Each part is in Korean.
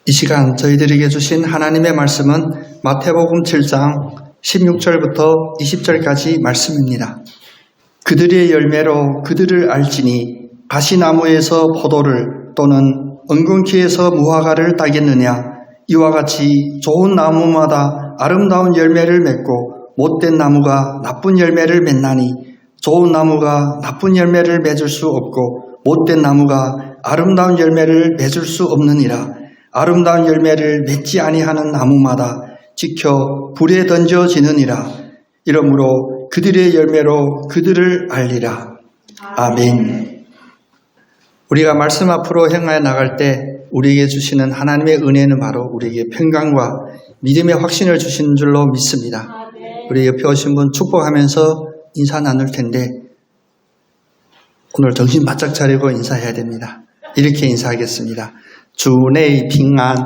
이 시간 저희들에게 주신 하나님의 말씀은 마태복음 7장 16절부터 20절까지 말씀입니다. 그들의 열매로 그들을 알지니 가시나무에서 포도를 또는 엉겅퀴에서 무화과를 따겠느냐. 이와 같이 좋은 나무마다 아름다운 열매를 맺고 못된 나무가 나쁜 열매를 맺나니 좋은 나무가 나쁜 열매를 맺을 수 없고 못된 나무가 아름다운 열매를 맺을 수 없느니라. 아름다운 열매를 맺지 아니하는 나무마다 지켜 불에 던져지느니라. 이러므로 그들의 열매로 그들을 알리라. 아멘. 우리가 말씀 앞으로 행하여 나갈 때 우리에게 주시는 하나님의 은혜는 바로 우리에게 평강과 믿음의 확신을 주시는 줄로 믿습니다. 우리 옆에 오신 분 축복하면서 인사 나눌 텐데 오늘 정신 바짝 차리고 인사해야 됩니다. 이렇게 인사하겠습니다. 주내 핑안.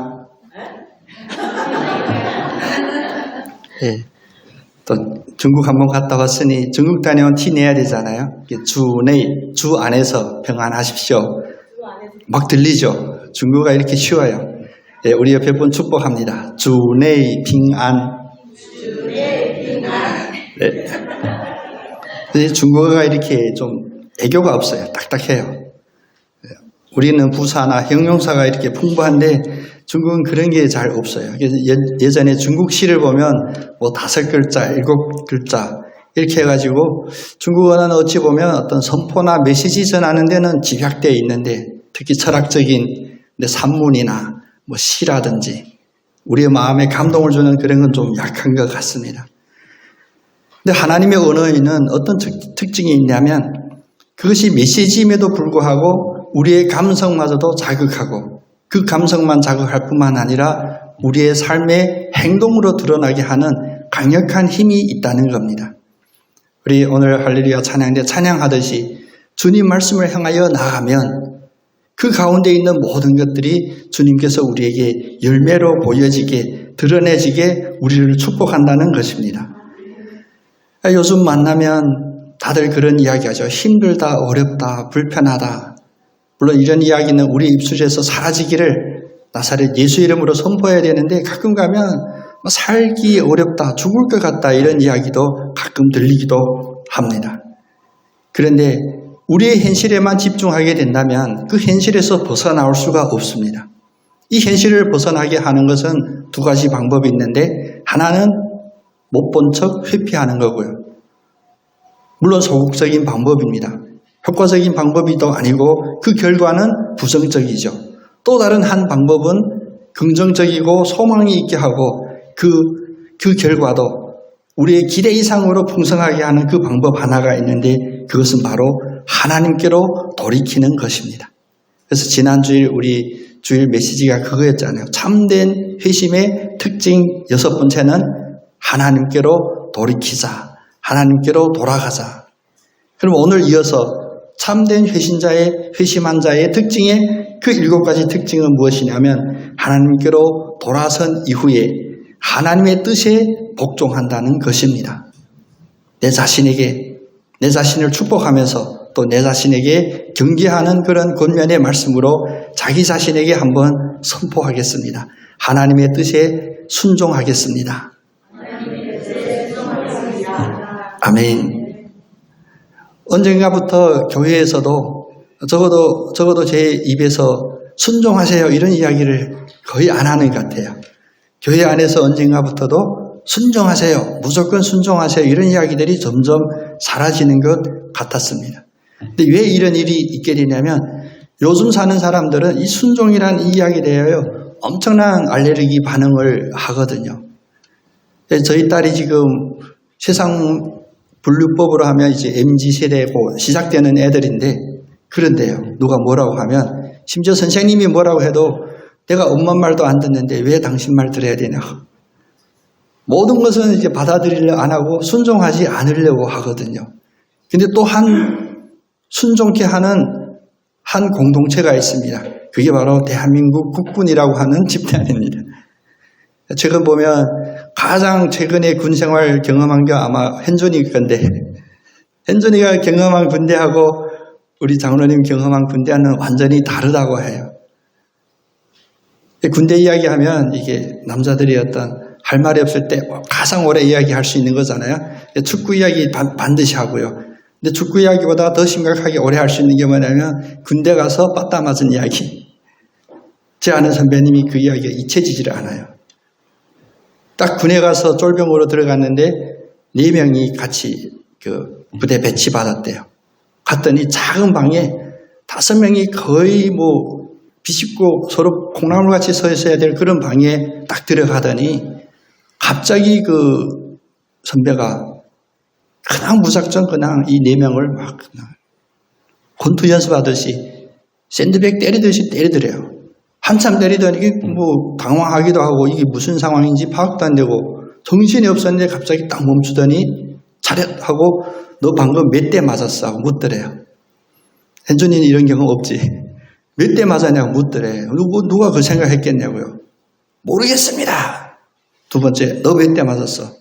예. 또 중국 한번 갔다 왔으니 중국 다녀온 티 내야 되잖아요. 주내, 주 안에서 평안하십시오. 막 들리죠? 중국어가 이렇게 쉬워요. 예, 우리 옆에 분 축복합니다. 주내 핑안. 네. 중국어가 이렇게 좀 애교가 없어요. 딱딱해요. 우리는 부사나 형용사가 이렇게 풍부한데 중국은 그런 게 잘 없어요. 그래서 예전에 중국 시를 보면 뭐 5글자, 7글자 이렇게 해가지고 중국어는 어찌 보면 어떤 선포나 메시지 전하는 데는 집약되어 있는데 특히 철학적인 산문이나 뭐 시라든지 우리의 마음에 감동을 주는 그런 건 좀 약한 것 같습니다. 근데 하나님의 언어에는 어떤 특징이 있냐면 그것이 메시지임에도 불구하고 우리의 감성마저도 자극하고 그 감성만 자극할 뿐만 아니라 우리의 삶의 행동으로 드러나게 하는 강력한 힘이 있다는 겁니다. 우리 오늘 할렐루야 찬양대 찬양하듯이 주님 말씀을 향하여 나아가면 그 가운데 있는 모든 것들이 주님께서 우리에게 열매로 보여지게 드러내지게 우리를 축복한다는 것입니다. 요즘 만나면 다들 그런 이야기하죠. 힘들다, 어렵다, 불편하다. 물론 이런 이야기는 우리 입술에서 사라지기를 나사렛 예수 이름으로 선포해야 되는데 가끔 가면 살기 어렵다, 죽을 것 같다 이런 이야기도 가끔 들리기도 합니다. 그런데 우리의 현실에만 집중하게 된다면 그 현실에서 벗어나올 수가 없습니다. 이 현실을 벗어나게 하는 것은 두 가지 방법이 있는데 하나는 못 본 척 회피하는 거고요. 물론 소극적인 방법입니다. 효과적인 방법이도 아니고 그 결과는 부정적이죠. 또 다른 한 방법은 긍정적이고 소망이 있게 하고 그 결과도 우리의 기대 이상으로 풍성하게 하는 그 방법 하나가 있는데 그것은 바로 하나님께로 돌이키는 것입니다. 그래서 지난주일 우리 주일 메시지가 그거였잖아요. 참된 회심의 특징 6번째는 하나님께로 돌이키자. 하나님께로 돌아가자. 그럼 오늘 이어서 참된 회심한 자의 특징의 그 7가지 특징은 무엇이냐면 하나님께로 돌아선 이후에 하나님의 뜻에 복종한다는 것입니다. 내 자신을 축복하면서 또 내 자신에게 경계하는 그런 권면의 말씀으로 자기 자신에게 한번 선포하겠습니다. 하나님의 뜻에 순종하겠습니다. 아멘. 언젠가부터 교회에서도 적어도 제 입에서 순종하세요 이런 이야기를 거의 안 하는 것 같아요. 교회 안에서 언젠가부터도 순종하세요, 무조건 순종하세요 이런 이야기들이 점점 사라지는 것 같았습니다. 근데 왜 이런 일이 있게 되냐면 요즘 사는 사람들은 이 순종이라는 이야기에 대하여 엄청난 알레르기 반응을 하거든요. 저희 딸이 지금 세상 분류법으로 하면 이제 MZ세대고 시작되는 애들인데 그런데요. 누가 뭐라고 하면 심지어 선생님이 뭐라고 해도 내가 엄마 말도 안 듣는데 왜 당신 말 들어야 되냐. 모든 것은 이제 받아들이려 안 하고 순종하지 않으려고 하거든요. 근데 또 순종케 하는 한 공동체가 있습니다. 그게 바로 대한민국 국군이라고 하는 집단입니다. 최근 보면 가장 최근에 군 생활 경험한 게 아마 현준이 건데 현준이가 경험한 군대하고 우리 장로님 경험한 군대는 완전히 다르다고 해요. 군대 이야기하면 이게 남자들이 어떤 할 말이 없을 때 가장 오래 이야기할 수 있는 거잖아요. 축구 이야기 반드시 하고요. 근데 축구 이야기보다 더 심각하게 오래 할 수 있는 게 뭐냐면 군대 가서 빠따 맞은 이야기. 제 아는 선배님이 그 이야기가 잊혀지지를 않아요. 딱 군에 가서 쫄병으로 들어갔는데 4명이 같이 그 부대 배치받았대요. 갔더니 작은 방에 5명이 거의 뭐 비집고 서로 콩나물같이 서 있어야 될 그런 방에 딱 들어가더니 갑자기 그 선배가 그냥 무작정 그냥 이 4명을 막 그냥 권투 연습하듯이 샌드백 때리듯이 때리더래요. 한참 때리더니 뭐 당황하기도 하고 이게 무슨 상황인지 파악도 안 되고 정신이 없었는데 갑자기 딱 멈추더니 차렷하고 너 방금 몇 대 맞았어? 하고 묻더래요. 현준이는 이런 경우 없지. 몇 대 맞았냐고 묻더래요. 누가 그 생각했겠냐고요. 모르겠습니다. 두 번째, 너 몇 대 맞았어?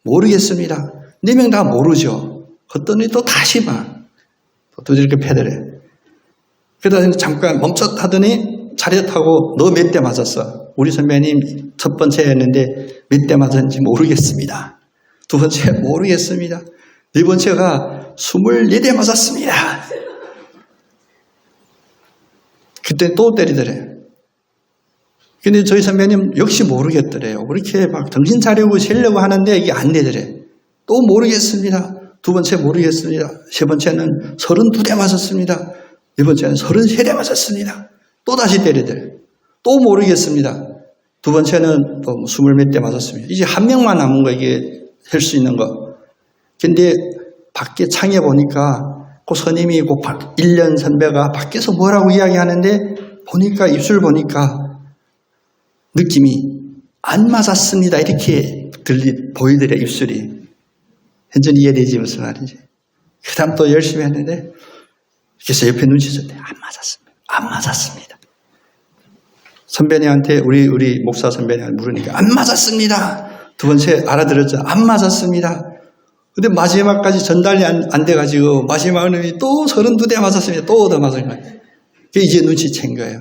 모르겠습니다. 4명 다 모르죠. 그랬더니 또 다시 막 두들겨 패더래. 그러다 잠깐 멈췄하더니 차렷하고 너 몇 대 맞았어? 우리 선배님 첫 번째 했는데 몇 대 맞았는지 모르겠습니다. 두 번째 모르겠습니다. 네 번째가 24대 맞았습니다. 그때 또 때리더래. 근데 저희 선배님 역시 모르겠더래요. 그렇게 막 정신 차리고 쉬려고 하는데 이게 안 되더래. 또 모르겠습니다. 두 번째 모르겠습니다. 세 번째는 32대 맞았습니다. 네 번째는 33대 맞았습니다. 또 다시 때리더래. 또 모르겠습니다. 두 번째는 또 20몇 대 맞았습니다. 이제 한 명만 남은 거 이게 할 수 있는 거. 근데 밖에 창에 보니까 그 선임이 그 1년 선배가 밖에서 뭐라고 이야기하는데 보니까 입술 보니까 느낌이 안 맞았습니다. 이렇게 보이더래 입술이. 현준이 이해되지 무슨 말인지. 그 다음 또 열심히 했는데 그래서 옆에 눈치 줬대. 안 맞았습니다. 안 맞았습니다. 선배님한테 우리 목사 선배님한테 물으니까 안 맞았습니다. 두 번째 알아들었죠. 안 맞았습니다. 근데 마지막까지 전달이 안 돼가지고 마지막은 또 32대 맞았습니다. 또 더 맞은 거예요. 이제 눈치챈 거예요.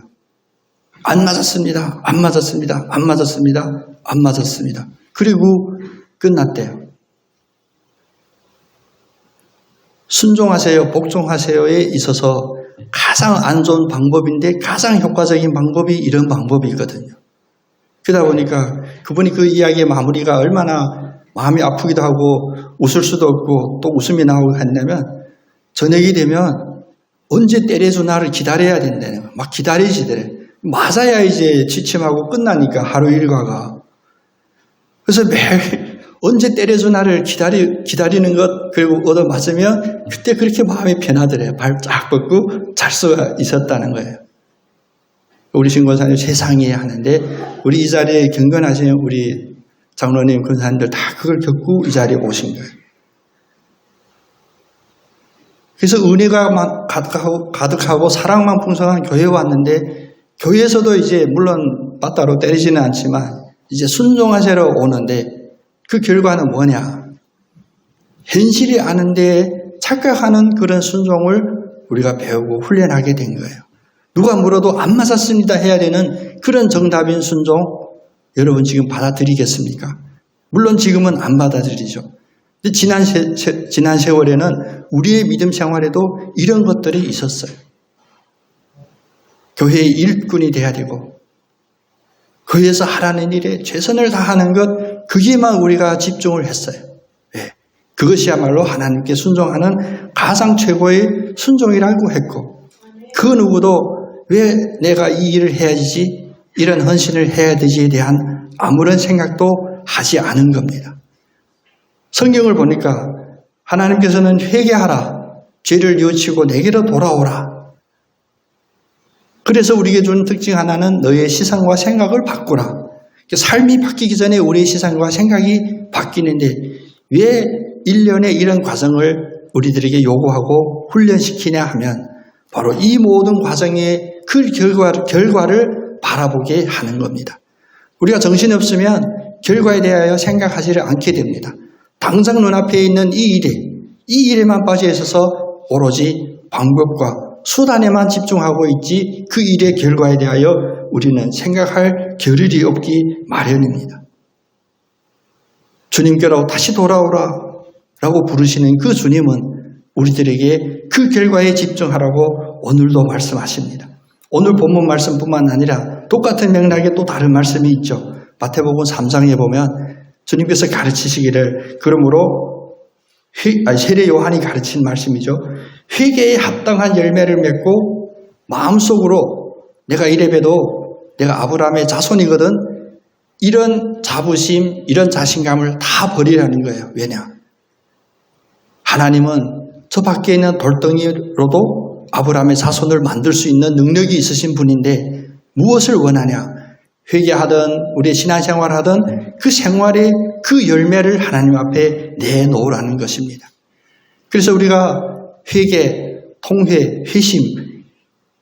안 맞았습니다. 안 맞았습니다. 안 맞았습니다. 안 맞았습니다. 그리고 끝났대요. 순종하세요, 복종하세요에 있어서 가장 안 좋은 방법인데 가장 효과적인 방법이 이런 방법이거든요. 그러다 보니까 그분이 그 이야기의 마무리가 얼마나 마음이 아프기도 하고 웃을 수도 없고 또 웃음이 나오고 했냐면 저녁이 되면 언제 때려줘 나를 기다려야 된다는 거예요. 막 기다리시더래. 맞아야 이제 지침하고 끝나니까 하루 일과가. 그래서 매일 언제 때려줘 나를 기다리는 것 그리고 얻어 맞으면 그때 그렇게 마음이 편하더래요. 발 쫙 뻗고 잘 수가 있었다는 거예요. 우리 신권사님 세상에 하는데 우리 이 자리에 경건하신 우리 장로님 권사님들 다 그걸 겪고 이 자리에 오신 거예요. 그래서 은혜가 가득하고 사랑만 풍성한 교회에 왔는데 교회에서도 이제 물론 빠따로 때리지는 않지만 이제 순종하세요 오는데 그 결과는 뭐냐? 현실이 아는데 착각하는 그런 순종을 우리가 배우고 훈련하게 된 거예요. 누가 물어도 안 맞았습니다 해야 되는 그런 정답인 순종 여러분 지금 받아들이겠습니까? 물론 지금은 안 받아들이죠. 근데 지난 세월에는 우리의 믿음 생활에도 이런 것들이 있었어요. 교회의 일꾼이 돼야 되고 교회에서 하라는 일에 최선을 다하는 것 거기에만 우리가 집중을 했어요. 네. 그것이야말로 하나님께 순종하는 가장 최고의 순종이라고 했고 그 누구도 왜 내가 이 일을 해야지 이런 헌신을 해야 되지에 대한 아무런 생각도 하지 않은 겁니다. 성경을 보니까 하나님께서는 회개하라 죄를 뉘우치고 내게로 돌아오라. 그래서 우리에게 준 특징 하나는 너의 시선과 생각을 바꾸라. 삶이 바뀌기 전에 우리의 시선과 생각이 바뀌는데 왜 1년의 이런 과정을 우리들에게 요구하고 훈련시키냐 하면 바로 이 모든 과정의 그 결과를 바라보게 하는 겁니다. 우리가 정신이 없으면 결과에 대하여 생각하지를 않게 됩니다. 당장 눈앞에 있는 이 일에만 빠져 있어서 오로지 방법과 수단에만 집중하고 있지 그 일의 결과에 대하여 우리는 생각할 겨를이 없기 마련입니다. 주님께로 다시 돌아오라 라고 부르시는 그 주님은 우리들에게 그 결과에 집중하라고 오늘도 말씀하십니다. 오늘 본문 말씀뿐만 아니라 똑같은 맥락에 또 다른 말씀이 있죠. 마태복음 3장에 보면 주님께서 가르치시기를 그러므로 세례 요한이 가르친 말씀이죠. 회개에 합당한 열매를 맺고 마음속으로 내가 이래봬도 내가 아브라함의 자손이거든 이런 자부심, 이런 자신감을 다 버리라는 거예요. 왜냐? 하나님은 저 밖에 있는 돌덩이로도 아브라함의 자손을 만들 수 있는 능력이 있으신 분인데 무엇을 원하냐? 회개하든 우리의 신앙생활을 하든 그 생활의 그 열매를 하나님 앞에 내놓으라는 것입니다. 그래서 우리가 회개, 통회, 회심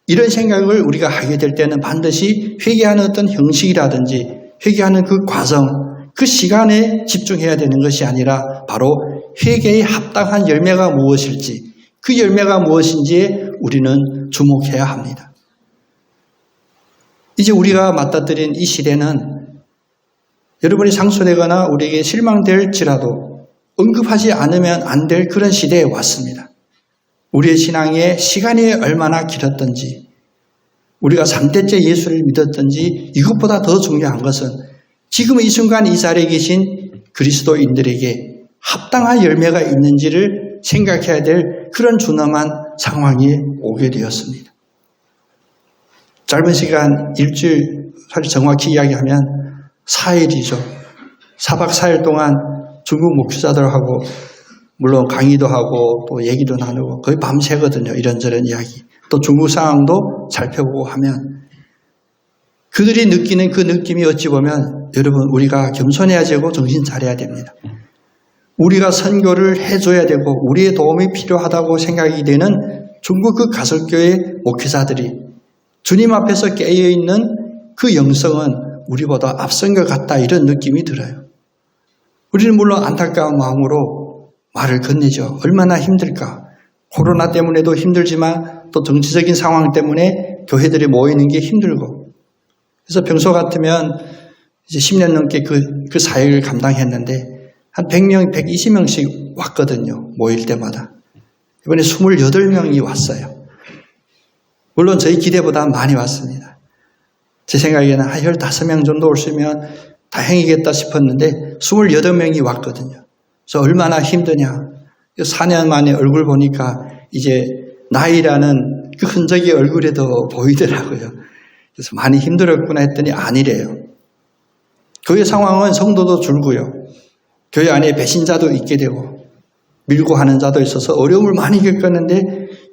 이런 생각을 우리가 하게 될 때는 반드시 회개하는 어떤 형식이라든지 회개하는 그 과정, 그 시간에 집중해야 되는 것이 아니라 바로 회개에 합당한 열매가 무엇일지 그 열매가 무엇인지에 우리는 주목해야 합니다. 이제 우리가 맞닥뜨린 이 시대는 여러분이 상처되거나 우리에게 실망될지라도 언급하지 않으면 안 될 그런 시대에 왔습니다. 우리의 신앙의 시간이 얼마나 길었던지 우리가 3대째 예수를 믿었던지 이것보다 더 중요한 것은 지금 이 순간 이 자리에 계신 그리스도인들에게 합당한 열매가 있는지를 생각해야 될 그런 준엄한 상황이 오게 되었습니다. 짧은 시간 일주일 정확히 이야기하면 4일이죠. 4박 4일 동안 중국 목회자들하고 물론 강의도 하고 또 얘기도 나누고 거의 밤새거든요. 이런저런 이야기. 또 중국 상황도 살펴보고 하면 그들이 느끼는 그 느낌이 어찌 보면 여러분 우리가 겸손해야 되고 정신 차려야 됩니다. 우리가 선교를 해줘야 되고 우리의 도움이 필요하다고 생각이 되는 중국 그 가설교회 목회자들이 주님 앞에서 깨어있는 그 영성은 우리보다 앞선 것 같다 이런 느낌이 들어요. 우리는 물론 안타까운 마음으로 말을 건네죠. 얼마나 힘들까. 코로나 때문에도 힘들지만 또 정치적인 상황 때문에 교회들이 모이는 게 힘들고 그래서 평소 같으면 이제 10년 넘게 그 사역을 감당했는데 한 100명, 120명씩 왔거든요. 모일 때마다. 이번에 28명이 왔어요. 물론 저희 기대보다 많이 왔습니다. 제 생각에는 한 15명 정도 올수면 다행이겠다 싶었는데 28명이 왔거든요. 그래서 얼마나 힘드냐. 4년 만에 얼굴 보니까 이제 나이라는 그 흔적이 얼굴에도 보이더라고요. 그래서 많이 힘들었구나 했더니 아니래요. 교회 상황은 성도도 줄고요. 교회 안에 배신자도 있게 되고 밀고 하는 자도 있어서 어려움을 많이 겪었는데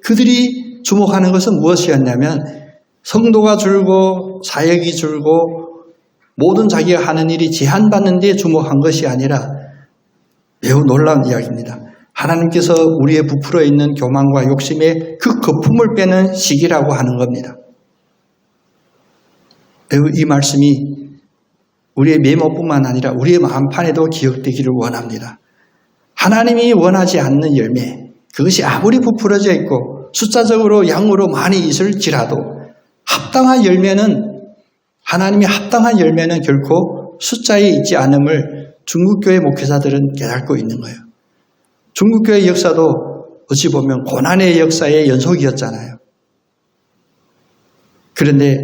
그들이 주목하는 것은 무엇이었냐면 성도가 줄고 사역이 줄고 모든 자기가 하는 일이 제한받는 데 주목한 것이 아니라 매우 놀라운 이야기입니다. 하나님께서 우리의 부풀어 있는 교만과 욕심의 그 거품을 빼는 시기라고 하는 겁니다. 매우 이 말씀이 우리의 메모뿐만 아니라 우리의 마음판에도 기억되기를 원합니다. 하나님이 원하지 않는 열매, 그것이 아무리 부풀어져 있고 숫자적으로 양으로 많이 있을지라도 합당한 열매는 하나님이 합당한 열매는 결코 숫자에 있지 않음을 중국교회 목회자들은 깨닫고 있는 거예요. 중국교회 역사도 어찌 보면 고난의 역사의 연속이었잖아요. 그런데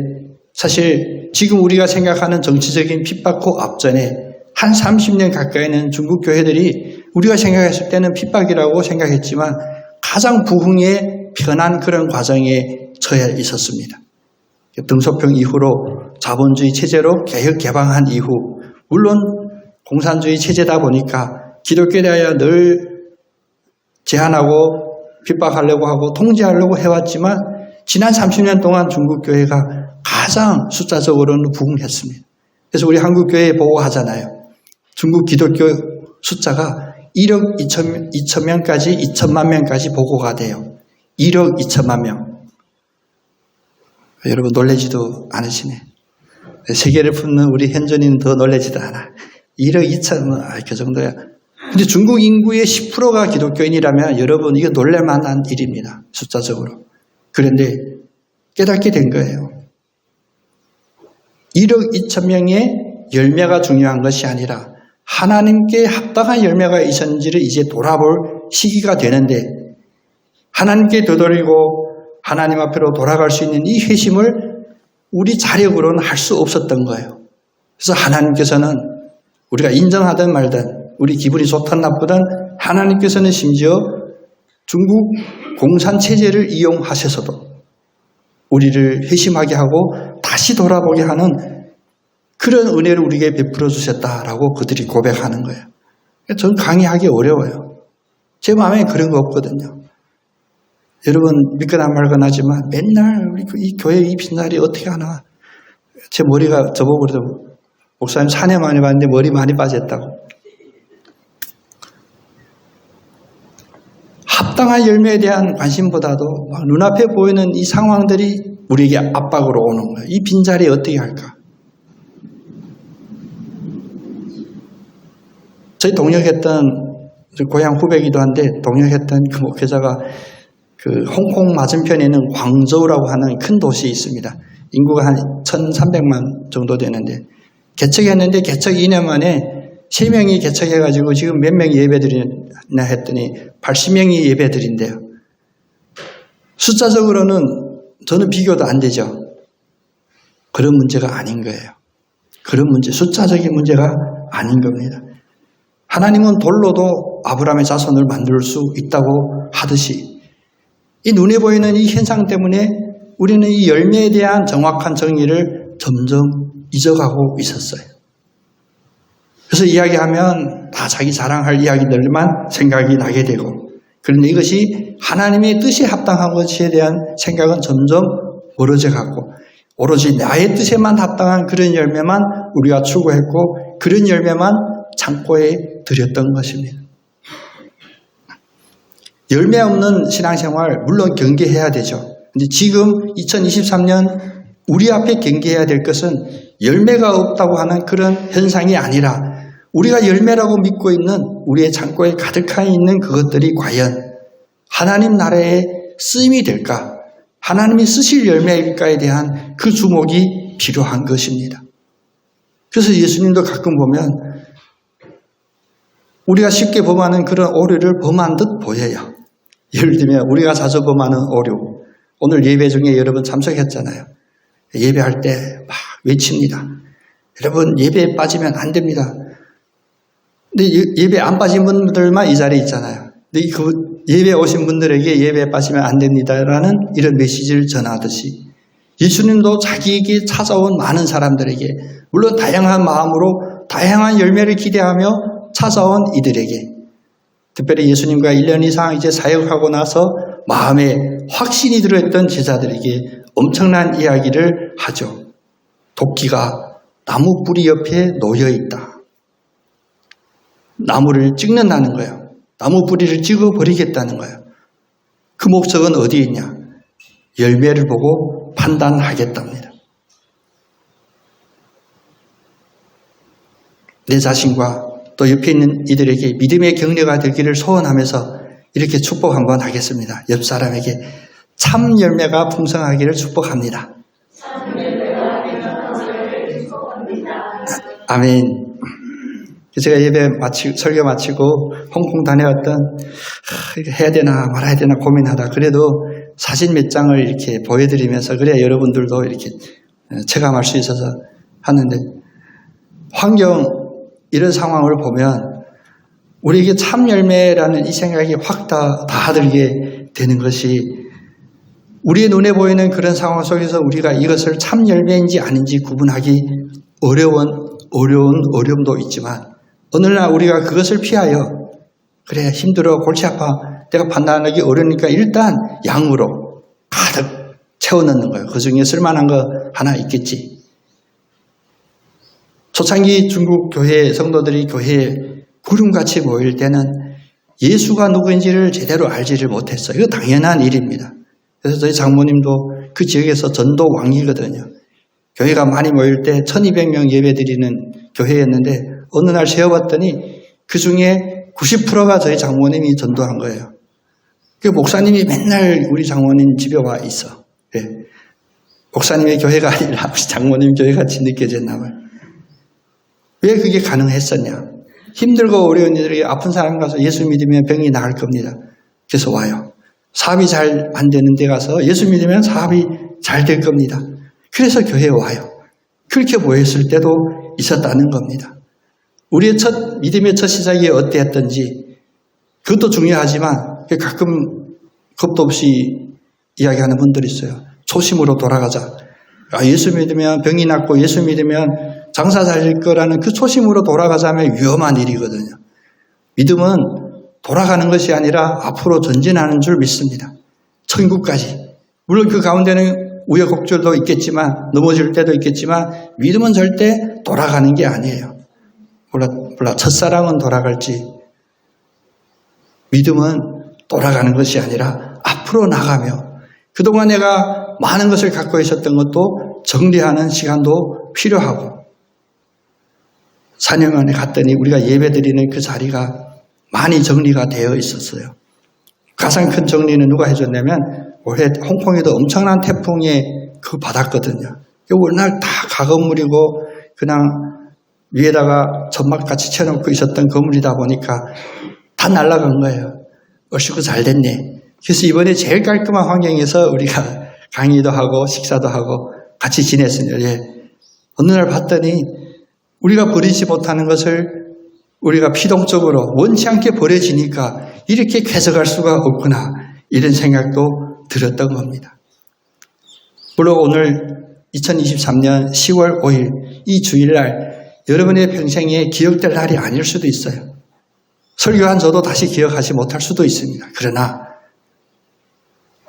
사실 지금 우리가 생각하는 정치적인 핍박고 앞전에 한 30년 가까이는 중국 교회들이 우리가 생각했을 때는 핍박이라고 생각했지만 가장 부흥에 편한 그런 과정에 처해 있었습니다. 등소평 이후로 자본주의 체제로 개혁 개방한 이후 물론 공산주의 체제다 보니까 기독교에 대하여 늘 제한하고 핍박하려고 하고 통제하려고 해왔지만 지난 30년 동안 중국 교회가 가장 숫자적으로는 부흥했습니다. 그래서 우리 한국 교회 보고하잖아요. 중국 기독교 숫자가 1억 2천 명까지 2천만 명까지 보고가 돼요. 1억 2천만 명. 여러분 놀라지도 않으시네. 세계를 품는 우리 현존인은 더 놀라지도 않아. 1억 2천만 그 정도야. 근데 중국 인구의 10%가 기독교인이라면 여러분 이게 놀랄만한 일입니다. 숫자적으로. 그런데 깨닫게 된 거예요. 1억 2천 명의 열매가 중요한 것이 아니라 하나님께 합당한 열매가 있었는지를 이제 돌아볼 시기가 되는데 하나님께 되돌리고 하나님 앞으로 돌아갈 수 있는 이 회심을 우리 자력으로는 할 수 없었던 거예요. 그래서 하나님께서는 우리가 인정하든 말든 우리 기분이 좋든 나쁘든 하나님께서는 심지어 중국 공산체제를 이용하셔서도 우리를 회심하게 하고 다시 돌아보게 하는 그런 은혜를 우리에게 베풀어 주셨다라고 그들이 고백하는 거예요. 저는 강의하기 어려워요. 제 마음에 그런 거 없거든요. 여러분 믿거나 말거나 하지만 맨날 이 교회 이 빈자리 어떻게 하나. 제 머리가 저보고 그러더라고요. 목사님 4년 만에 봤는데 머리 많이 빠졌다고. 합당한 열매에 대한 관심보다도 눈앞에 보이는 이 상황들이 우리에게 압박으로 오는 거예요. 이 빈자리에 어떻게 할까? 저희 동역했던 고향 후배이기도 한데 동역했던 그 목회자가 그 홍콩 맞은편에 있는 광저우라고 하는 큰 도시에 있습니다. 인구가 한 1,300만 정도 되는데 개척했는데 개척 2년 만에 3명이 개척해가지고 지금 몇 명이 예배드리나 했더니 80명이 예배드린대요. 숫자적으로는 저는 비교도 안 되죠. 그런 문제가 아닌 거예요. 그런 문제, 숫자적인 문제가 아닌 겁니다. 하나님은 돌로도 아브라함의 자손을 만들 수 있다고 하듯이 이 눈에 보이는 이 현상 때문에 우리는 이 열매에 대한 정확한 정의를 점점 잊어가고 있었어요. 그래서 이야기하면 다 자기 자랑할 이야기들만 생각이 나게 되고 그런데 이것이 하나님의 뜻에 합당한 것에 대한 생각은 점점 멀어져 가고 오로지 나의 뜻에만 합당한 그런 열매만 우리가 추구했고 그런 열매만 창고에 들였던 것입니다. 열매 없는 신앙생활 물론 경계해야 되죠. 근데 지금 2023년 우리 앞에 경계해야 될 것은 열매가 없다고 하는 그런 현상이 아니라 우리가 열매라고 믿고 있는 우리의 창고에 가득하게 있는 그것들이 과연 하나님 나라에 쓰임이 될까? 하나님이 쓰실 열매일까에 대한 그 주목이 필요한 것입니다. 그래서 예수님도 가끔 보면 우리가 쉽게 범하는 그런 오류를 범한 듯 보여요. 예를 들면 우리가 자주 범하는 오류. 오늘 예배 중에 여러분 참석했잖아요. 예배할 때 막 외칩니다. 여러분 예배에 빠지면 안 됩니다. 근데 예배 안 빠진 분들만 이 자리에 있잖아요. 근데 그 예배 오신 분들에게 예배에 빠지면 안 됩니다라는 이런 메시지를 전하듯이 예수님도 자기에게 찾아온 많은 사람들에게 물론 다양한 마음으로 다양한 열매를 기대하며 찾아온 이들에게 특별히 예수님과 1년 이상 이제 사역하고 나서 마음에 확신이 들어있던 제자들에게 엄청난 이야기를 하죠. 도끼가 나무 뿌리 옆에 놓여 있다. 나무를 찍는다는 거예요. 나무 뿌리를 찍어버리겠다는 거예요. 그 목적은 어디에 있냐? 열매를 보고 판단하겠답니다. 내 자신과 또 옆에 있는 이들에게 믿음의 격려가 되기를 소원하면서 이렇게 축복 한번 하겠습니다. 옆 사람에게 참 열매가 풍성하기를 축복합니다. 아멘. 제가 예배 설교 마치고 홍콩 다녀왔던 해야 되나 말아야 되나 고민하다 그래도 사진 몇 장을 이렇게 보여드리면서 그래야 여러분들도 이렇게 체감할 수 있어서 하는데 환경 이런 상황을 보면 우리에게 참 열매라는 이 생각이 확 다 들게 되는 것이 우리의 눈에 보이는 그런 상황 속에서 우리가 이것을 참 열매인지 아닌지 구분하기 어려움도 있지만 어느 날 우리가 그것을 피하여 그래 힘들어 골치 아파 내가 판단하기 어려우니까 일단 양으로 가득 채워넣는 거예요. 그 중에 쓸만한 거 하나 있겠지. 초창기 중국 교회 성도들이 교회에 구름같이 모일 때는 예수가 누구인지를 제대로 알지를 못했어요. 이거 당연한 일입니다. 그래서 저희 장모님도 그 지역에서 전도 왕이거든요. 교회가 많이 모일 때 1200명 예배드리는 교회였는데 어느 날 세어봤더니 그 중에 90%가 저희 장모님이 전도한 거예요. 그 목사님이 맨날 우리 장모님 집에 와 있어. 네. 목사님의 교회가 아니라 장모님 교회 같이 느껴졌나 봐요. 왜 그게 가능했었냐? 힘들고 어려운 이들이 아픈 사람 가서 예수 믿으면 병이 나을 겁니다. 그래서 와요. 사업이 잘 안 되는 데 가서 예수 믿으면 사업이 잘 될 겁니다. 그래서 교회에 와요. 그렇게 모였을 때도 있었다는 겁니다. 우리의 믿음의 첫 시작이 어땠던지 그것도 중요하지만 가끔 겁도 없이 이야기하는 분들이 있어요. 초심으로 돌아가자. 예수 믿으면 병이 낫고 예수 믿으면 장사 잘 될 거라는 그 초심으로 돌아가자면 위험한 일이거든요. 믿음은 돌아가는 것이 아니라 앞으로 전진하는 줄 믿습니다. 천국까지. 물론 그 가운데는 우여곡절도 있겠지만 넘어질 때도 있겠지만 믿음은 절대 돌아가는 게 아니에요. 몰라 첫사랑은 돌아갈지 믿음은 돌아가는 것이 아니라 앞으로 나가며 그동안 내가 많은 것을 갖고 있었던 것도 정리하는 시간도 필요하고 4년 만에 갔더니 우리가 예배드리는 그 자리가 많이 정리가 되어 있었어요. 가장 큰 정리는 누가 해줬냐면 올해 홍콩에도 엄청난 태풍에 받았거든요. 워낙 다 가건물이고 그냥 위에다가 천막같이 쳐놓고 있었던 건물이다 보니까 다 날아간 거예요. 얼씨구 잘 됐네. 그래서 이번에 제일 깔끔한 환경에서 우리가 강의도 하고 식사도 하고 같이 지냈어요. 예. 어느 날 봤더니 우리가 버리지 못하는 것을 우리가 피동적으로 원치 않게 버려지니까 이렇게 쾌적할 수가 없구나 이런 생각도 들었던 겁니다. 물론 오늘 2023년 10월 5일 이 주일날 여러분의 평생에 기억될 날이 아닐 수도 있어요. 설교한 저도 다시 기억하지 못할 수도 있습니다. 그러나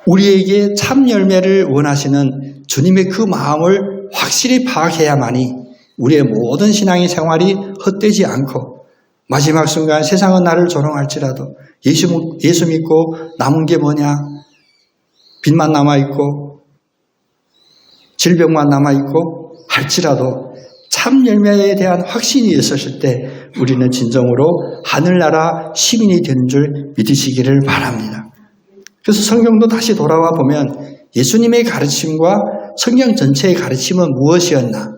우리에게 참 열매를 원하시는 주님의 그 마음을 확실히 파악해야만이 우리의 모든 신앙의 생활이 헛되지 않고 마지막 순간 세상은 나를 조롱할지라도 예수 믿고 남은 게 뭐냐? 빚만 남아있고 질병만 남아있고 할지라도 참 열매에 대한 확신이 있었을 때 우리는 진정으로 하늘나라 시민이 되는 줄 믿으시기를 바랍니다. 그래서 성경도 다시 돌아와 보면 예수님의 가르침과 성경 전체의 가르침은 무엇이었나?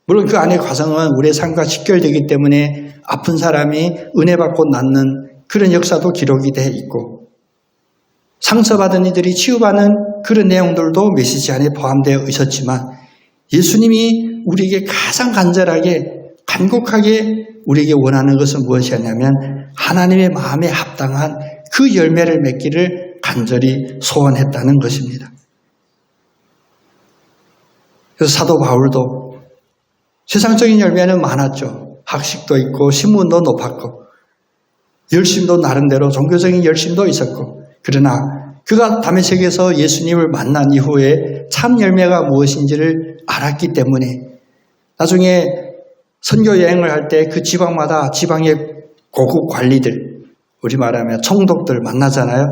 물론 그 안의 과정은 우리의 삶과 직결되기 때문에 아픈 사람이 은혜 받고 낫는 그런 역사도 기록이 되어 있고 상처받은 이들이 치유받는 그런 내용들도 메시지 안에 포함되어 있었지만 예수님이 우리에게 가장 간절하게 간곡하게 우리에게 원하는 것은 무엇이었냐면 하나님의 마음에 합당한 그 열매를 맺기를 간절히 소원했다는 것입니다. 그래서 사도 바울도 세상적인 열매는 많았죠. 학식도 있고 신문도 높았고 열심도 나름대로 종교적인 열심도 있었고 그러나 그가 다메섹에서 예수님을 만난 이후에 참 열매가 무엇인지를 알았기 때문에 나중에 선교 여행을 할 때 그 지방마다 지방의 고급 관리들 우리 말하면 총독들 만나잖아요.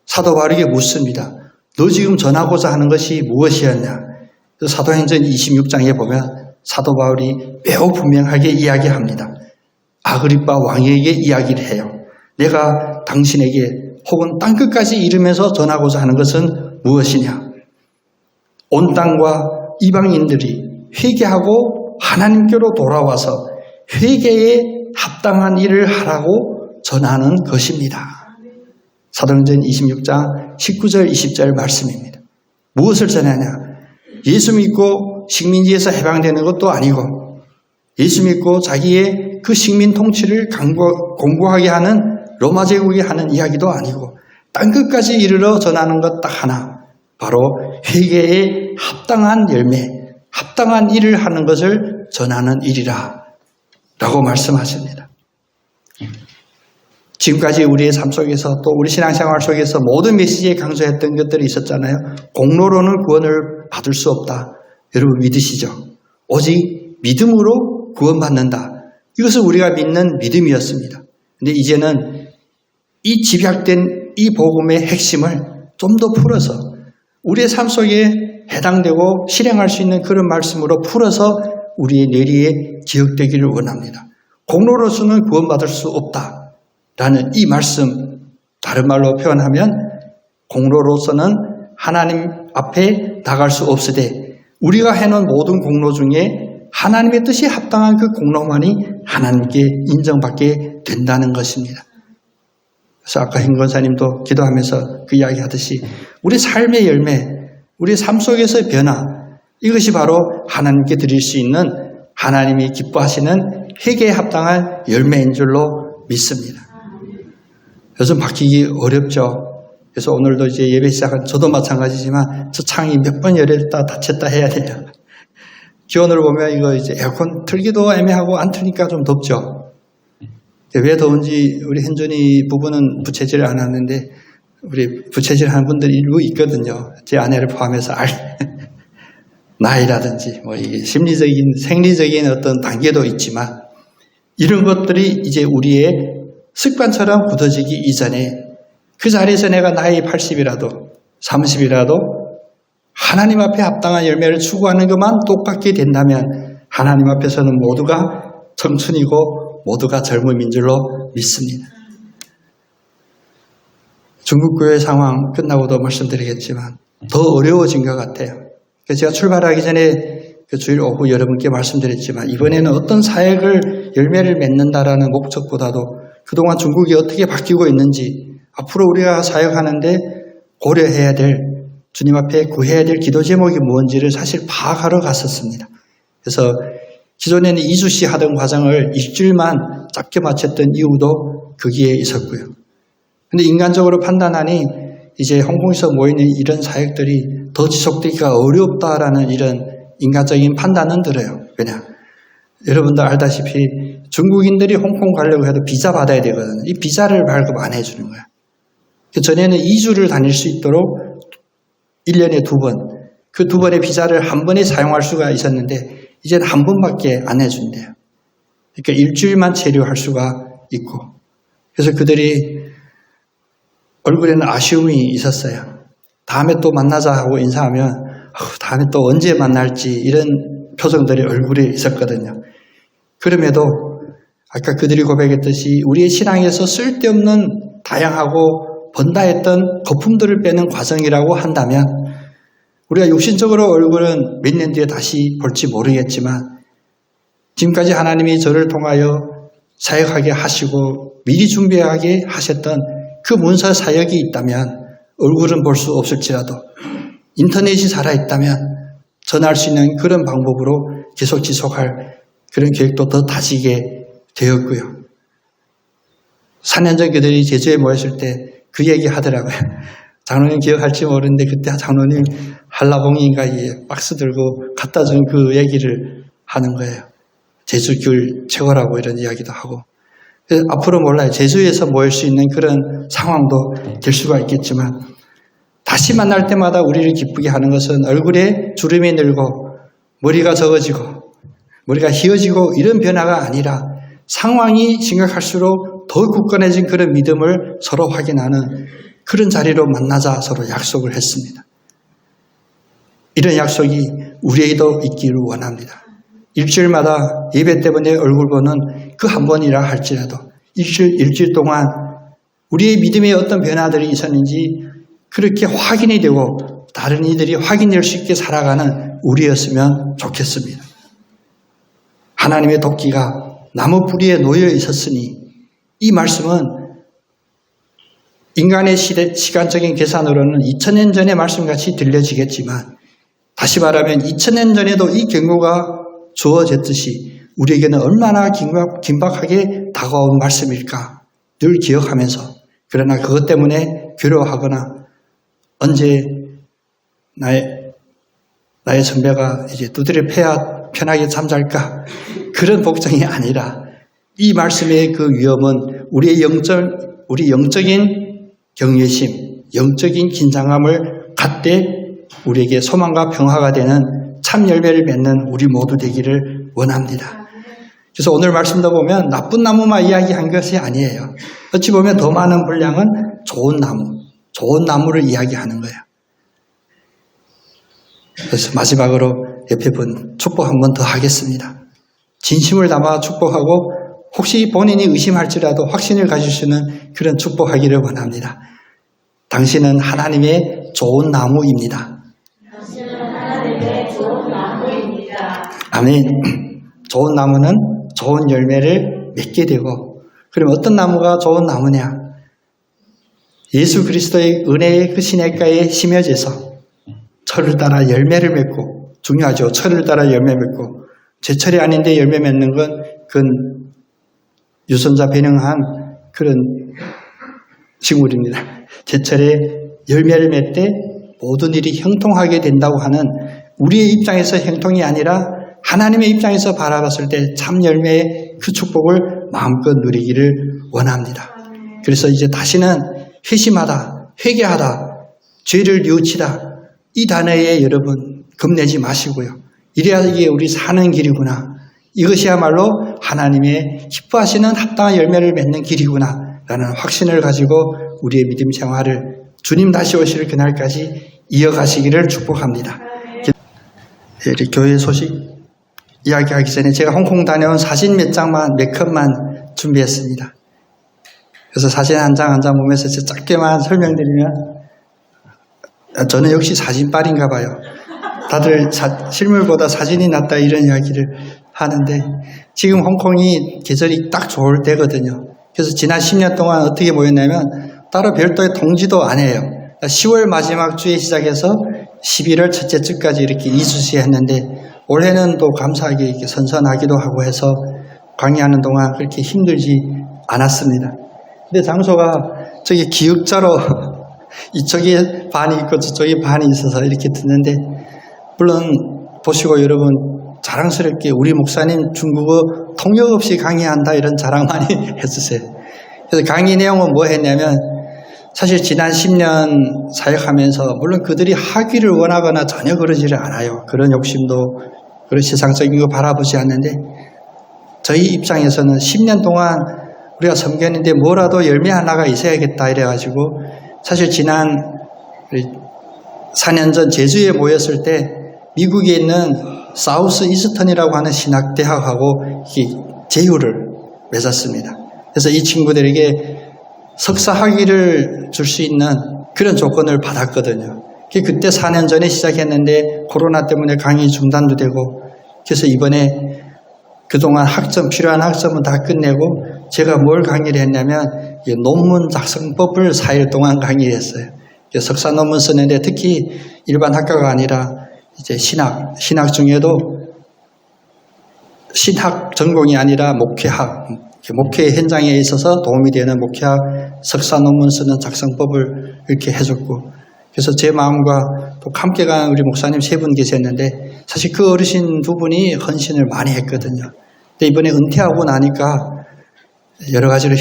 사도 바울에게 묻습니다. 너 지금 전하고자 하는 것이 무엇이었냐? 사도행전 26장에 보면 사도 바울이 매우 분명하게 이야기합니다. 아그리빠 왕에게 이야기를 해요. 내가 당신에게 혹은 땅끝까지 이르면서 전하고자 하는 것은 무엇이냐? 온 땅과 이방인들이 회개하고 하나님께로 돌아와서 회개에 합당한 일을 하라고 전하는 것입니다. 사도행전 26장 19절 20절 말씀입니다. 무엇을 전하냐? 예수 믿고 식민지에서 해방되는 것도 아니고 예수 믿고 자기의 그 식민 통치를 공고하게 하는 로마 제국이 하는 이야기도 아니고 땅끝까지 이르러 전하는 것 딱 하나 바로 회개에 합당한 열매 합당한 일을 하는 것을 전하는 일이라 라고 말씀하십니다. 지금까지 우리의 삶 속에서 또 우리 신앙생활 속에서 모든 메시지에 강조했던 것들이 있었잖아요. 공로로는 구원을 받을 수 없다. 여러분 믿으시죠? 오직 믿음으로 구원받는다. 이것은 우리가 믿는 믿음이었습니다. 근데 이제는 이 집약된 이 복음의 핵심을 좀 더 풀어서 우리의 삶 속에 해당되고 실행할 수 있는 그런 말씀으로 풀어서 우리의 뇌리에 기억되기를 원합니다. 공로로서는 구원받을 수 없다라는 이 말씀, 다른 말로 표현하면 공로로서는 하나님 앞에 나갈 수 없으되 우리가 해놓은 모든 공로 중에 하나님의 뜻이 합당한 그 공로만이 하나님께 인정받게 된다는 것입니다. 그래서 아까 행 권사님도 기도하면서 그 이야기하듯이 우리 삶의 열매, 우리 삶 속에서의 변화, 이것이 바로 하나님께 드릴 수 있는 하나님이 기뻐하시는 회개에 합당한 열매인 줄로 믿습니다. 요즘 바뀌기 어렵죠. 그래서 오늘도 이제 예배 시작한 저도 마찬가지지만 저 창이 몇 번 열렸다 닫혔다 해야 돼요. 기온을 보면 이거 이제 에어컨 틀기도 애매하고 안 틀니까 좀 덥죠. 왜 더운지 우리 현준이 부부는 부채질을 안 하는데 우리 부채질 하는 분들이 일부 있거든요. 제 아내를 포함해서 나이라든지 뭐 이게 심리적인 생리적인 어떤 단계도 있지만 이런 것들이 이제 우리의 습관처럼 굳어지기 이전에 그 자리에서 내가 나이 80이라도 30이라도 하나님 앞에 합당한 열매를 추구하는 것만 똑같게 된다면 하나님 앞에서는 모두가 청춘이고 모두가 젊음인 줄로 믿습니다. 중국 교회 상황 끝나고도 말씀드리겠지만 더 어려워진 것 같아요. 그래서 제가 출발하기 전에 그 주일 오후 여러분께 말씀드렸지만 이번에는 어떤 사역을 열매를 맺는다라는 목적보다도 그동안 중국이 어떻게 바뀌고 있는지 앞으로 우리가 사역하는데 고려해야 될 주님 앞에 구해야 될 기도 제목이 무엇인지를 사실 파악하러 갔었습니다. 그래서 기존에는 2주씩 하던 과정을 일주일만 짧게 마쳤던 이유도 거기에 있었고요. 근데 인간적으로 판단하니 이제 홍콩에서 모이는 이런 사역들이 더 지속되기가 어렵다라는 이런 인간적인 판단은 들어요. 왜냐? 여러분도 알다시피 중국인들이 홍콩 가려고 해도 비자 받아야 되거든요. 이 비자를 발급 안 해주는 거야. 그 전에는 2주를 다닐 수 있도록 1년에 2번, 그 2번의 비자를 한 번에 사용할 수가 있었는데 이제는 한 번밖에 안 해준대요. 그러니까 일주일만 체류할 수가 있고 그래서 그들이 얼굴에는 아쉬움이 있었어요. 다음에 또 만나자 하고 인사하면 다음에 또 언제 만날지 이런 표정들이 얼굴에 있었거든요. 그럼에도 아까 그들이 고백했듯이 우리의 신앙에서 쓸데없는 다양하고 번다했던 거품들을 빼는 과정이라고 한다면 우리가 육신적으로 얼굴은 몇 년 뒤에 다시 볼지 모르겠지만 지금까지 하나님이 저를 통하여 사역하게 하시고 미리 준비하게 하셨던 그 문서 사역이 있다면 얼굴은 볼 수 없을지라도 인터넷이 살아있다면 전할 수 있는 그런 방법으로 계속 지속할 그런 계획도 더 다지게 되었고요. 4년 전 그들이 제주에 모였을 때 그 얘기 하더라고요. 장로님 기억할지 모르는데 그때 장로님 한라봉인가 박스 들고 갖다 준 그 얘기를 하는 거예요. 제주 귤 최고라고 이런 이야기도 하고. 앞으로 몰라요. 제주에서 모일 수 있는 그런 상황도 될 수가 있겠지만 다시 만날 때마다 우리를 기쁘게 하는 것은 얼굴에 주름이 늘고 머리가 적어지고 머리가 휘어지고 이런 변화가 아니라 상황이 심각할수록 더 굳건해진 그런 믿음을 서로 확인하는 그런 자리로 만나자 서로 약속을 했습니다. 이런 약속이 우리에게도 있기를 원합니다. 일주일마다 예배 때문에 얼굴 보는 그 한 번이라 할지라도 일주일 동안 우리의 믿음에 어떤 변화들이 있었는지 그렇게 확인이 되고 다른 이들이 확인될 수 있게 살아가는 우리였으면 좋겠습니다. 하나님의 도끼가 나무 뿌리에 놓여 있었으니 이 말씀은 인간의 시간적인 계산으로는 2000년 전의 말씀같이 들려지겠지만 다시 말하면 2000년 전에도 이 경고가 주어졌듯이 우리에게는 얼마나 긴박하게 다가온 말씀일까 늘 기억하면서 그러나 그것 때문에 괴로워하거나 언제 나의 선배가 이제 두드려 패야 편하게 잠잘까 그런 걱정이 아니라 이 말씀의 그 위험은 우리 영적인 경외심, 영적인 긴장감을 갖되 우리에게 소망과 평화가 되는 참 열매를 맺는 우리 모두 되기를 원합니다. 그래서 오늘 말씀도 보면 나쁜 나무만 이야기한 것이 아니에요. 어찌 보면 더 많은 분량은 좋은 나무를 이야기하는 거예요. 그래서 마지막으로 옆에 분 축복 한 번 더 하겠습니다. 진심을 담아 축복하고 혹시 본인이 의심할지라도 확신을 가질 수 있는 그런 축복하기를 원합니다. 당신은 하나님의 좋은 나무입니다. 아멘. 좋은 나무는 좋은 열매를 맺게 되고, 그럼 어떤 나무가 좋은 나무냐? 예수 그리스도의 은혜의 그 시냇가에 심어져서 철을 따라 열매를 맺고, 중요하죠. 철을 따라 열매 맺고, 제철이 아닌데 열매 맺는 건 그건 유선자 변형한 그런 식물입니다. 제철에 열매를 맺되 모든 일이 형통하게 된다고 하는, 우리의 입장에서 형통이 아니라 하나님의 입장에서 바라봤을 때 참 열매의 그 축복을 마음껏 누리기를 원합니다. 그래서 이제 다시는 회심하다, 회개하다, 죄를 뉘우치다, 이 단어에 여러분 겁내지 마시고요. 이래야 이게 우리 사는 길이구나. 이것이야말로 하나님의 기뻐하시는 합당한 열매를 맺는 길이구나 라는 확신을 가지고 우리의 믿음 생활을 주님 다시 오실 그날까지 이어가시기를 축복합니다. 우리 교회 소식 이야기하기 전에 제가 홍콩 다녀온 사진 몇 컷만 준비했습니다. 그래서 사진 한 장 보면서 짧게만 설명드리면, 저는 역시 사진빨인가 봐요. 다들 실물보다 사진이 낫다 이런 이야기를 하는데, 지금 홍콩이 계절이 딱 좋을 때거든요. 그래서 지난 10년 동안 어떻게 모였냐면 따로 별도의 통지도 안 해요. 10월 마지막 주에 시작해서 11월 첫째 주까지 이렇게 2주씩 했는데, 올해는 또 감사하게 이렇게 선선하기도 하고 해서 강의하는 동안 그렇게 힘들지 않았습니다. 근데 장소가 저기 기역자로 이쪽에 반이 있고 저쪽에 반이 있어서 이렇게 듣는데, 물론 보시고 여러분 자랑스럽게 우리 목사님 중국어 통역 없이 강의한다 이런 자랑 많이 해주세요. 그래서 강의 내용은 뭐 했냐면, 사실 지난 10년 사역하면서 물론 그들이 하기를 원하거나 전혀 그러지를 않아요. 그런 욕심도 그런 세상적인 거 바라보지 않는데, 저희 입장에서는 10년 동안 우리가 섬겼는데 뭐라도 열매 하나가 있어야겠다 이래가지고, 사실 지난 4년 전 제주에 모였을 때 미국에 있는 사우스 이스턴이라고 하는 신학대학하고 제휴를 맺었습니다. 그래서 이 친구들에게 석사 학위를 줄 수 있는 그런 조건을 받았거든요. 그때 4년 전에 시작했는데 코로나 때문에 강의 중단도 되고, 그래서 이번에 그동안 필요한 학점은 다 끝내고, 제가 뭘 강의를 했냐면 논문 작성법을 4일 동안 강의를 했어요. 석사 논문 쓰는데 특히 일반 학과가 아니라 이제 신학 중에도 신학 전공이 아니라 목회 현장에 있어서 도움이 되는 목회학 석사 논문 쓰는 작성법을 이렇게 해줬고, 그래서 제 마음과 또 함께 간 우리 목사님 3분 계셨는데, 사실 그 어르신 2분이 헌신을 많이 했거든요. 근데 이번에 은퇴하고 나니까 여러 가지로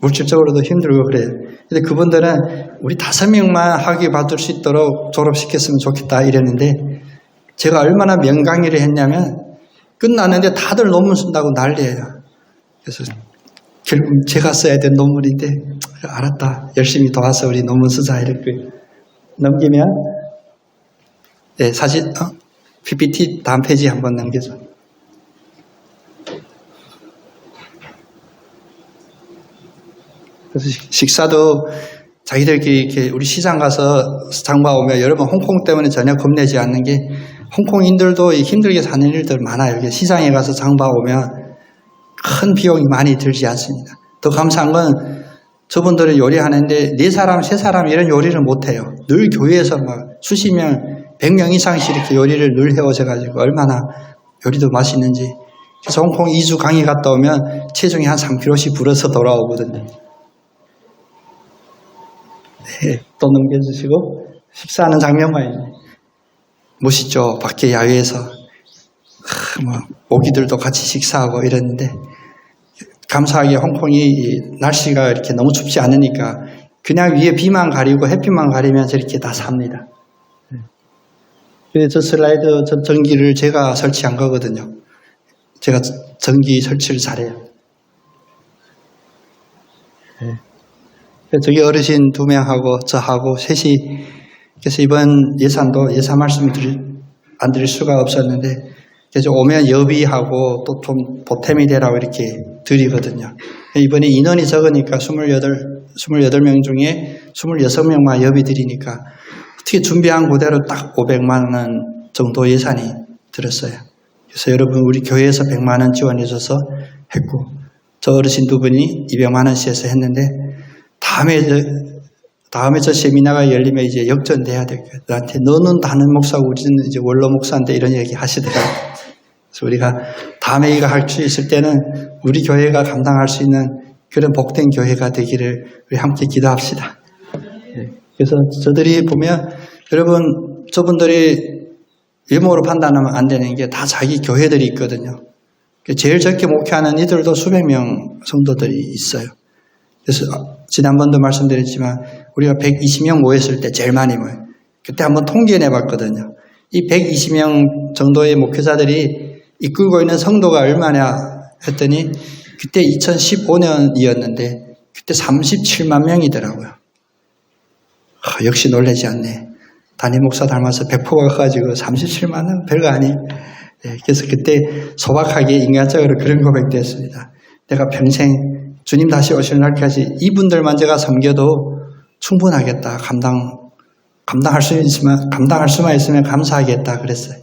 물질적으로도 힘들고 그래요. 근데 그분들은 우리 5명만 학위 받을 수 있도록 졸업시켰으면 좋겠다 이랬는데, 제가 얼마나 명강의를 했냐면 끝났는데 다들 논문 쓴다고 난리예요. 그래서 결국 제가 써야 될 논문인데, 알았다, 열심히 도와서 우리 논문 쓰자 이렇게 넘기면, 네, 사진 PPT 다음 페이지 한번 넘겨줘. 그래서 식사도 자기들끼리 이렇게 우리 시장 가서 장봐 오면, 여러분 홍콩 때문에 전혀 겁내지 않는 게, 홍콩인들도 힘들게 사는 일들 많아요. 시장에 가서 장봐 오면 큰 비용이 많이 들지 않습니다. 더 감사한 건 저분들은 요리하는데 4사람, 3사람 이런 요리를 못해요. 늘 교회에서 막 수십 명, 100명 이상씩 이렇게 요리를 늘 해오셔가지고 얼마나 요리도 맛있는지. 그래서 홍콩 2주 강의 갔다 오면 체중이 한 3kg씩 불어서 돌아오거든요. 네, 또 넘겨주시고, 식사하는 장면만 멋있죠. 밖에 야외에서 모기들도 같이 식사하고 이랬는데, 감사하게 홍콩이 날씨가 이렇게 너무 춥지 않으니까 그냥 위에 비만 가리고 햇빛만 가리면서 이렇게 다 삽니다. 그래서 저 슬라이드, 저 전기를 제가 설치한 거거든요. 제가 전기 설치를 잘해요. 저기 어르신 2명하고 저하고 셋이, 그래서 이번 예산 말씀을 안 드릴 수가 없었는데, 그래서 오면 여비하고 또 좀 보탬이 되라고 이렇게 드리거든요. 이번에 인원이 적으니까 28명 중에 26명만 여비들이니까 어떻게 준비한 그대로 딱 500만 원 정도 예산이 들었어요. 그래서 여러분 우리 교회에서 100만 원 지원해 줘서 했고 저 어르신 두 분이 200만 원씩 해서 했는데 다음에 저 세미나가 열리면 이제 역전돼야 될 거예요. 나한테 너는 다른 목사고 우리는 이제 원로 목사인데 이런 얘기 하시더라고요. 그래서 우리가 다음에 이거 할 수 있을 때는 우리 교회가 감당할 수 있는 그런 복된 교회가 되기를 우리 함께 기도합시다. 그래서 저들이 보면 여러분 저분들이 외모로 판단하면 안 되는 게 다 자기 교회들이 있거든요. 제일 적게 목회하는 이들도 수백 명 성도들이 있어요. 그래서 지난번도 말씀드렸지만 우리가 120명 모였을 때 제일 많이 모여요. 그때 한번 통계내 봤거든요. 이 120명 정도의 목회자들이 이끌고 있는 성도가 얼마냐 했더니 그때 2015년이었는데 그때 37만 명이더라고요. 역시 놀라지 않네. 담임 목사 닮아서 백포가 가지고 37만 원 별거 아니에요. 그래서 그때 소박하게 인간적으로 그런 고백도 했습니다. 내가 평생 주님 다시 오실 날까지 이분들만 제가 섬겨도 충분하겠다. 감당할 수만 있으면 감사하겠다 그랬어요.